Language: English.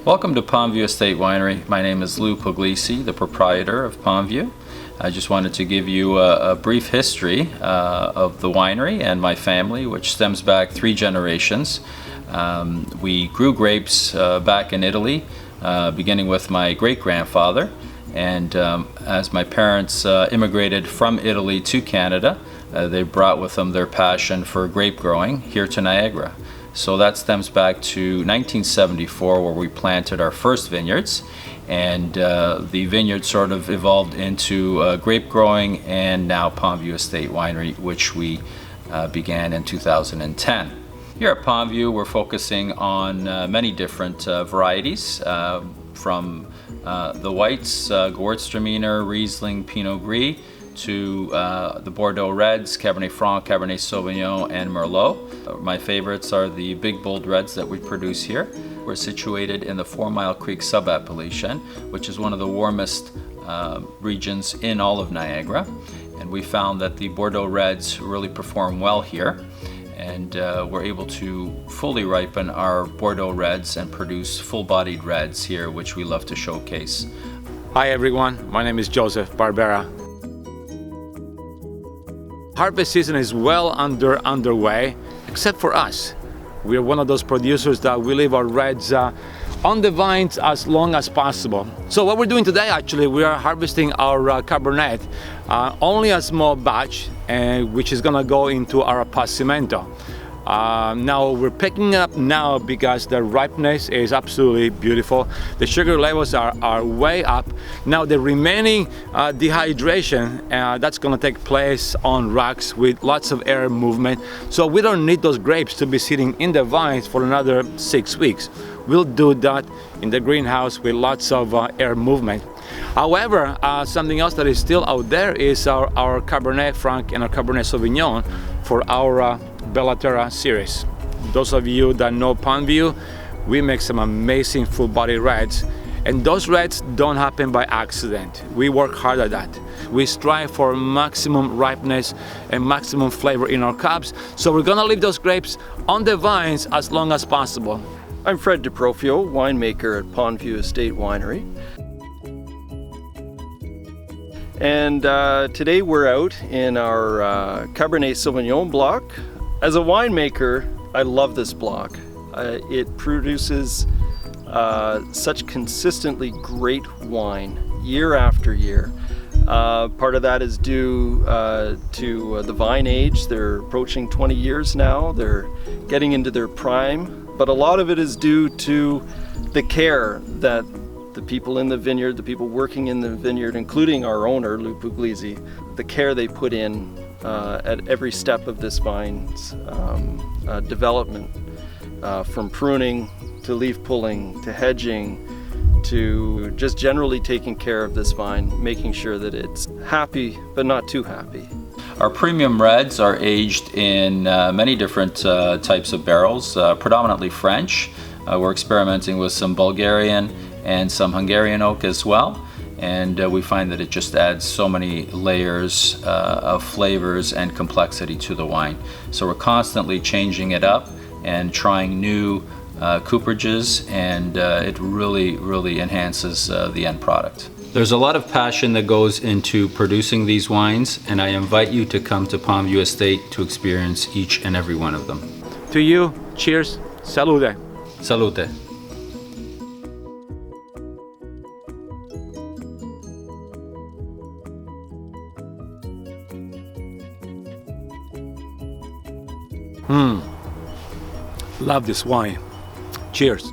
Welcome to Pondview Estate Winery. My name is Lou Puglisi, the proprietor of Pondview. I just wanted to give you a brief history of the winery and my family, which stems back 3 generations. We grew grapes back in Italy, beginning with my great-grandfather. And as my parents immigrated from Italy to Canada, they brought with them their passion for grape growing here to Niagara. So that stems back to 1974, where we planted our first vineyards, and the vineyard sort of evolved into grape growing, and now Pondview Estate Winery, which we began in 2010. Here at Pondview, we're focusing on many different varieties, from the whites, Gewürztraminer, Riesling, Pinot Gris, to the Bordeaux Reds, Cabernet Franc, Cabernet Sauvignon, and Merlot. My favorites are the big bold reds that we produce here. We're situated in the 4 Mile Creek subappellation, which is one of the warmest regions in all of Niagara. And we found that the Bordeaux Reds really perform well here. And we're able to fully ripen our Bordeaux Reds and produce full-bodied reds here, which we love to showcase. Hi everyone, my name is Joseph Barbera. Harvest season is well underway, except for us. We are one of those producers that we leave our reds on the vines as long as possible. So what we're doing today, actually, we are harvesting our Cabernet, only a small batch, which is gonna go into our Appassimento. Now we're picking it up now because the ripeness is absolutely beautiful. The sugar levels are way up. Now the remaining dehydration, that's going to take place on racks with lots of air movement. So we don't need those grapes to be sitting in the vines for another 6 weeks. We'll do that in the greenhouse with lots of air movement. However, something else that is still out there is our Cabernet Franc and our Cabernet Sauvignon for our Bellaterra series. Those of you that know Pondview, we make some amazing full-body reds, and those reds don't happen by accident. We work hard at that. We strive for maximum ripeness and maximum flavor in our cups, so we're gonna leave those grapes on the vines as long as possible. I'm Fred DeProfio, winemaker at Pondview Estate Winery. And today we're out in our Cabernet Sauvignon block. As a winemaker, I love this block. It produces such consistently great wine year after year. Part of that is due to the vine age. They're approaching 20 years now. They're getting into their prime. But a lot of it is due to the care that the people in the vineyard, the people working in the vineyard, including our owner, Lou Puglisi, the care they put in at every step of this vine's development, from pruning to leaf pulling to hedging to just generally taking care of this vine, making sure that it's happy but not too happy. Our premium reds are aged in many different types of barrels, predominantly French. We're experimenting with some Bulgarian and some Hungarian oak as well. And we find that it just adds so many layers of flavors and complexity to the wine. So we're constantly changing it up and trying new cooperages, and it really enhances the end product. There's a lot of passion that goes into producing these wines, and I invite you to come to Pondview Estate to experience each and every one of them. To you, cheers, salute. Salute. Love this wine. Cheers.